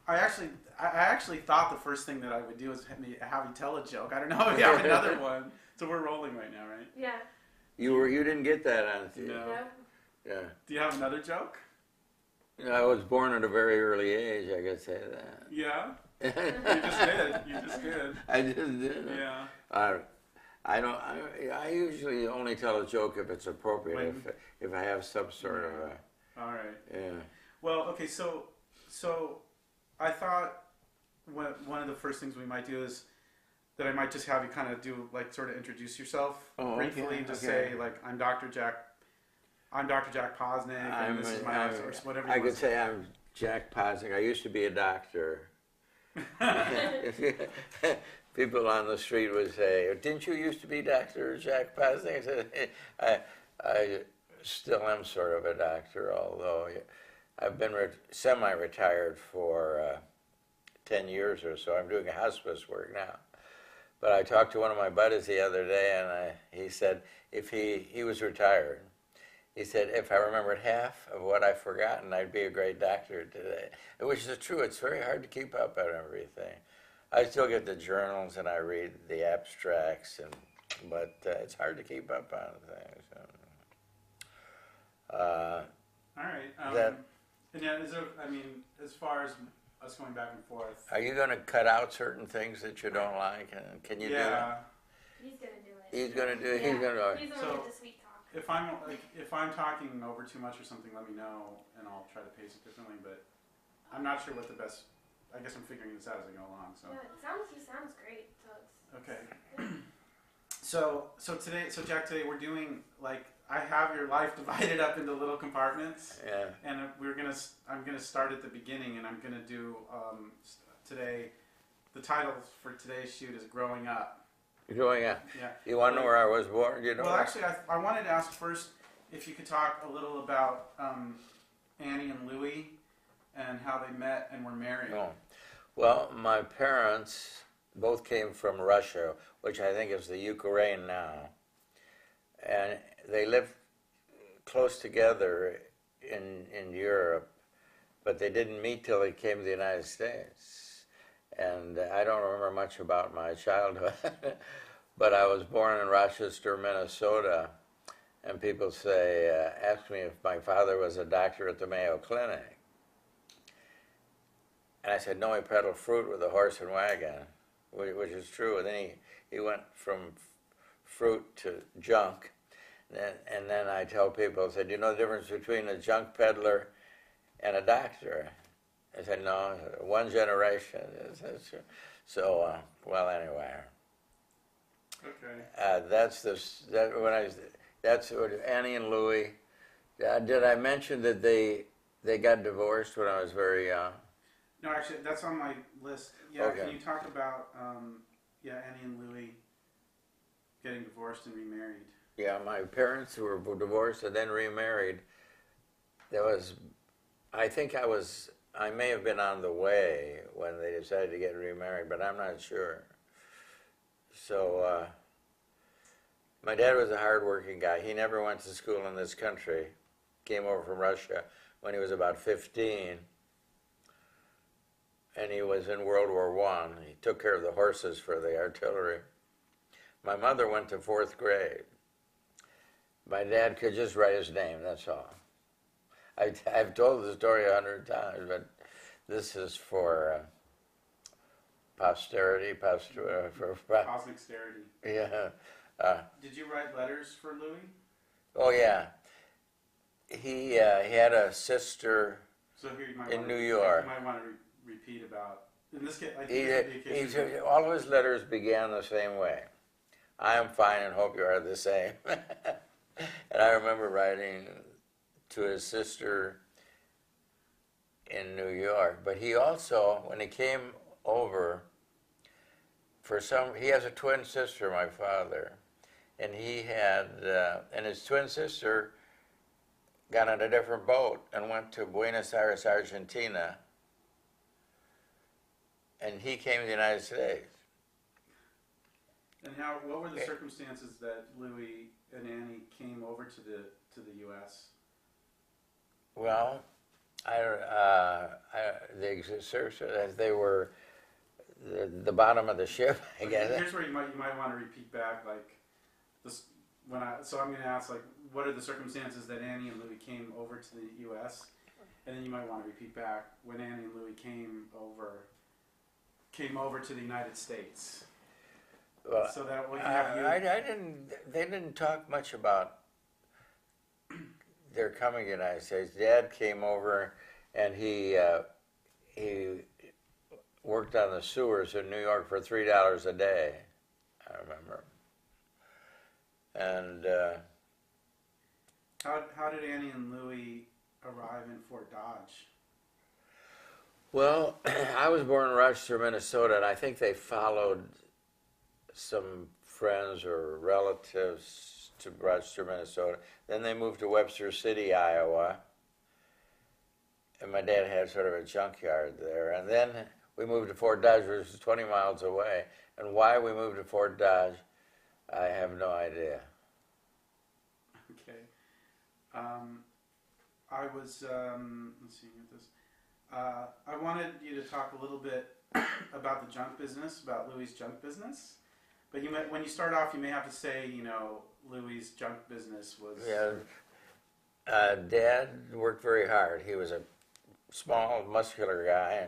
I actually thought the first thing that I would do is have you tell a joke. I don't know if you have another one. So we're rolling right now, right? Yeah. You didn't get that on theater. No. Yeah. Do you have another joke? I was born at a very early age. I could say that. Yeah. You just did. You just did. I just did. Yeah. I don't. I usually only tell a joke if it's appropriate. If I have some sort of a. All right. Yeah. Well, okay. So I thought one of the first things we might do is that I might just have you kind of do like sort of introduce yourself briefly, just say like I'm Dr. Jack Posnick, and this is my or whatever. I could say I'm Jack Posnick. I used to be a doctor. People on the street would say, "Didn't you used to be Dr. Jack Posnick?" I said, I still am sort of a doctor, although I've been semi-retired for 10 years or so. I'm doing hospice work now. But I talked to one of my buddies the other day, and he said if he was retired, he said, if I remembered half of what I've forgotten, I'd be a great doctor today. Which is true. It's very hard to keep up on everything. I still get the journals and I read the abstracts, but it's hard to keep up on things. All right. And yeah, as far as us going back and forth. Are you going to cut out certain things that you don't like? Can you do it? He's going to do it. He's going to do it. Yeah. He's going to. He's going to get the sweet talk. If I'm talking over too much or something, let me know, and I'll try to pace it differently. But I'm not sure what the best. I guess I'm figuring this out as I go along. So. Yeah, he sounds great. So okay. So Jack, today we're doing I have your life divided up into little compartments. Yeah. And I'm gonna start at the beginning, and I'm gonna do today. The title for today's shoot is "Growing Up." Growing up. Yeah. You want to know where I was born? You know. Well, actually, I wanted to ask first if you could talk a little about Annie and Louis and how they met and were married. Oh. Well, my parents both came from Russia, which I think is the Ukraine now, and they lived close together in Europe, but they didn't meet till they came to the United States. And I don't remember much about my childhood, but I was born in Rochester, Minnesota, and people ask me if my father was a doctor at the Mayo Clinic. And I said, no, he peddled fruit with a horse and wagon, which is true. And then he went from fruit to junk. And then I tell people, I said, do you know the difference between a junk peddler and a doctor? I said, no, one generation. So, well, anyway. Okay. That's what Annie and Louis. Did I mention that they got divorced when I was very young? No, actually, that's on my list. Yeah, Okay. Can you talk about Annie and Louis getting divorced and remarried? Yeah, my parents were divorced and then remarried. I may have been on the way when they decided to get remarried, but I'm not sure. So, my dad was a hard-working guy. He never went to school in this country. Came over from Russia when he was about 15, and he was in World War I. He took care of the horses for the artillery. My mother went to 4th grade. My dad could just write his name, that's all. I've told the story 100 times, but this is for posterity, for Posnicksterity. Yeah. Did you write letters for Louis? Oh, yeah. He had a sister in New York. You might want to repeat about, in this case, I think all of his letters began the same way. I am fine and hope you are the same. And I remember writing to his sister in New York. But he also, when he came over, he has a twin sister, my father, and and his twin sister got on a different boat and went to Buenos Aires, Argentina, and he came to the United States. And what were the circumstances that Louis and Annie came over to the U.S.? Well, The exercers, they were the bottom of the ship, I guess. Here's where you might want to repeat back, like this. So I'm going to ask, like, what are the circumstances that Annie and Louis came over to the U.S. And then you might want to repeat back when Annie and Louis came over to the United States. Well, so that we have they didn't talk much about their coming to the United States. Dad came over, and he worked on the sewers in New York for $3 a day, I remember. And how did Annie and Louis arrive in Fort Dodge? Well, I was born in Rochester, Minnesota, and I think they followed some friends or relatives to Rochester, Minnesota. Then they moved to Webster City, Iowa, and my dad had sort of a junkyard there. And then we moved to Fort Dodge, which is 20 miles away. And why we moved to Fort Dodge, I have no idea. Okay. I was, let's see, get this. I wanted you to talk a little bit about the junk business, about Louis' junk business. But when you start off, you may have to say, Louis' junk business was... Yeah. Dad worked very hard. He was a small, muscular guy,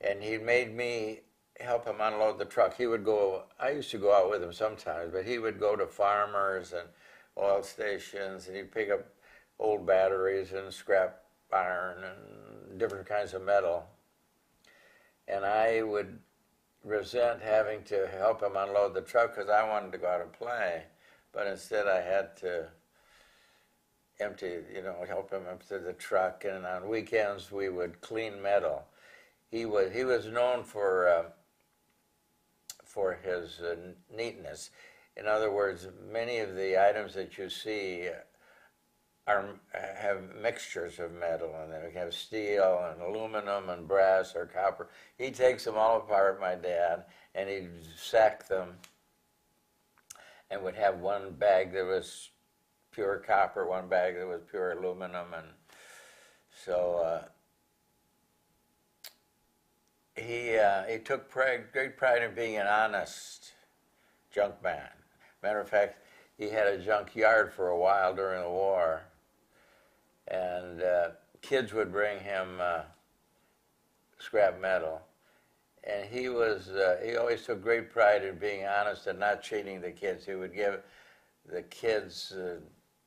and he made me help him unload the truck. He would go, I used to go out with him sometimes, but he would go to farmers and oil stations, and he'd pick up old batteries and scrap iron and different kinds of metal. And I would resent having to help him unload the truck because I wanted to go out and play, but instead I had to help him empty the truck, and on weekends we would clean metal. He was known for his neatness. In other words, many of the items that you see have mixtures of metal in them. We have steel and aluminum and brass or copper. He takes them all apart, my dad, and he'd sack them and would have one bag that was pure copper, one bag that was pure aluminum, and so he took great pride in being an honest junk man. Matter of fact, he had a junk yard for a while during the war, and kids would bring him scrap metal, and he always took great pride in being honest and not cheating the kids. He would give the kids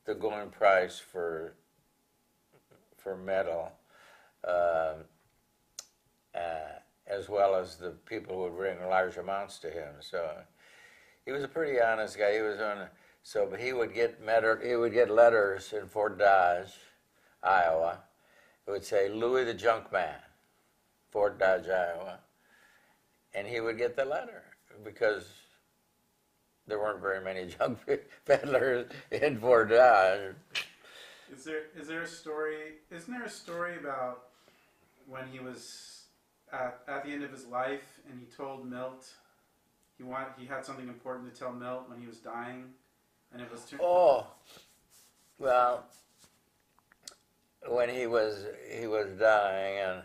the going price for metal, as well as the people who would bring large amounts to him. So he was a pretty honest guy. But he would get letters in Fort Dodge, Iowa. It would say Louis the Junk Man, Fort Dodge, Iowa, and he would get the letter because there weren't very many junk peddlers in Fort Dodge. Is there a story? Isn't there a story about when he was at the end of his life and he told Milt he had something important to tell Milt when he was dying, and it was well, when he was dying,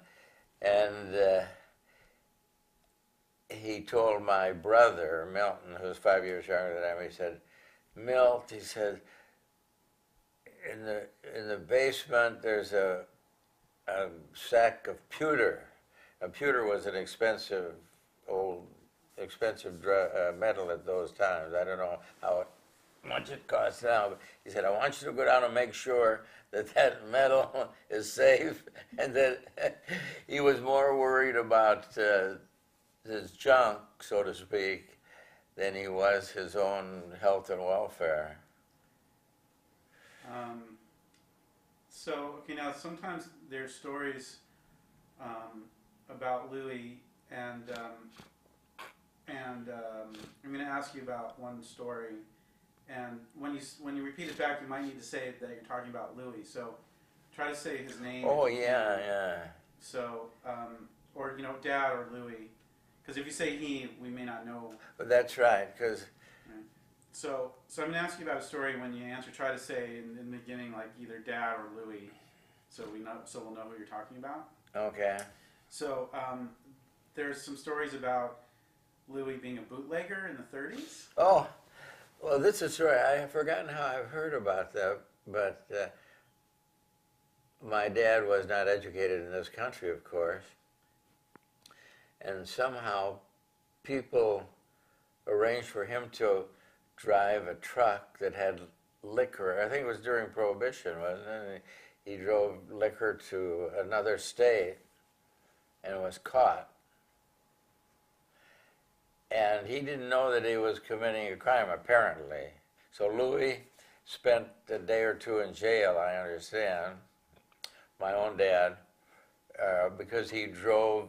and he told my brother Milton, who was 5 years younger than him. He said, "Milt," he said, in the basement there's a sack of pewter. Now, pewter was an expensive metal at those times. I don't know how much it costs now, but he said, "I want you to go down and make sure that metal is safe," and that he was more worried about his junk, so to speak, than he was his own health and welfare. Now sometimes there's stories about Louis, and I'm going to ask you about one story, and when you repeat it back, you might need to say that you're talking about Louis. So try to say his name. Oh yeah. So or Dad or Louis, because if you say he, we may not know. But that's right, because. Right. So I'm going to ask you about a story. When you answer, try to say in the beginning like either Dad or Louis. so we'll know who you're talking about. Okay. So there's some stories about Louis being a bootlegger in the 30s. Oh, well, this is a story. I have forgotten how I've heard about that, but my dad was not educated in this country, of course, and somehow people arranged for him to drive a truck that had liquor. I think it was during Prohibition, wasn't it? He drove liquor to another state and was caught. And he didn't know that he was committing a crime, apparently. So Louis spent a day or two in jail, I understand, my own dad, because he drove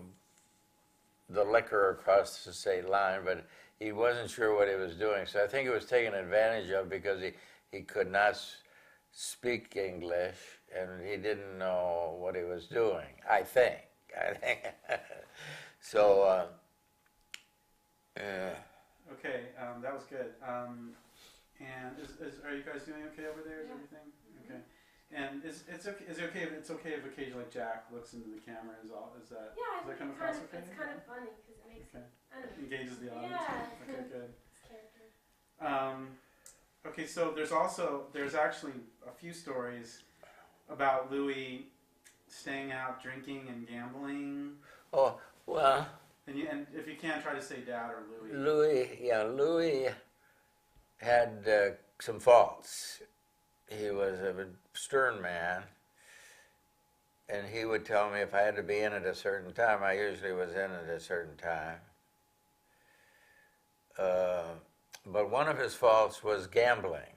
the liquor across the state line, but he wasn't sure what he was doing. So I think it was taken advantage of because he could not speak English and he didn't know what he was doing, I think. So, Okay, that was good. And are you guys doing okay over there? Is everything okay? And it's okay. Is it okay? It's okay if occasionally like Jack looks into the camera. Is that? Yeah, does that come across okay? It's kind of funny because it makes engages the audience. Yeah. Okay, good. It's character. Okay, so there's actually a few stories about Louis staying out drinking and gambling. Oh, well. And if you can, try to say Dad or Louis. Louis had some faults. He was a stern man, and he would tell me if I had to be in at a certain time, I usually was in at a certain time. But one of his faults was gambling.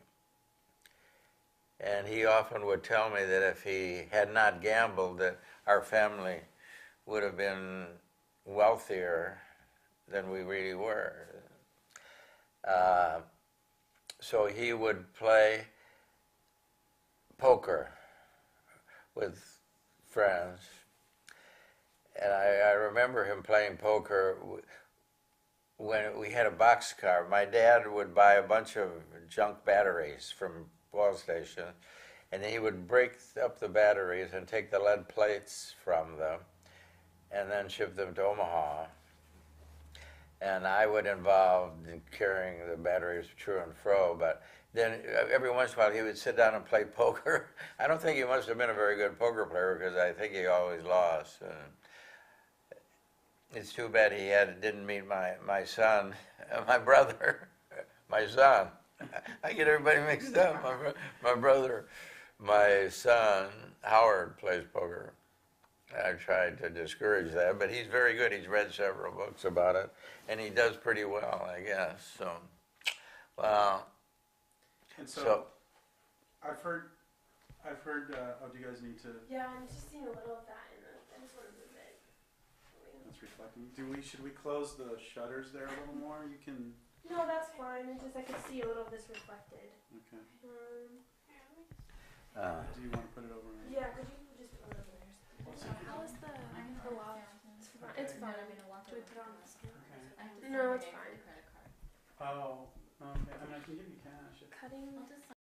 And he often would tell me that if he had not gambled, that our family would have been wealthier than we really were. So he would play poker with friends. And I remember him playing poker when we had a boxcar. My dad would buy a bunch of junk batteries from Ball Station, and he would break up the batteries and take the lead plates from them and then ship them to Omaha. And I would involve in carrying the batteries to and fro, but then every once in a while he would sit down and play poker. I don't think he must have been a very good poker player because I think he always lost. It's too bad he didn't meet my son, my brother, my son. I get everybody mixed up. My brother, my son, Howard, plays poker. I tried to discourage that, but he's very good. He's read several books about it, and he does pretty well, I guess. So, And so I've heard. Do you guys need to? Yeah, I'm just seeing a little of that, and I just want to move it. That's reflecting. Should we close the shutters there a little more? You can. No, that's fine. It's just I could see a little of this reflected. Okay. Um, Do you want to put it over? yeah, could you just put it over there? How is the wall? It's fine. It's fine. Do we put it on the screen? Okay. No, it's fine. Oh, okay. I mean, I can give you cash. Cutting.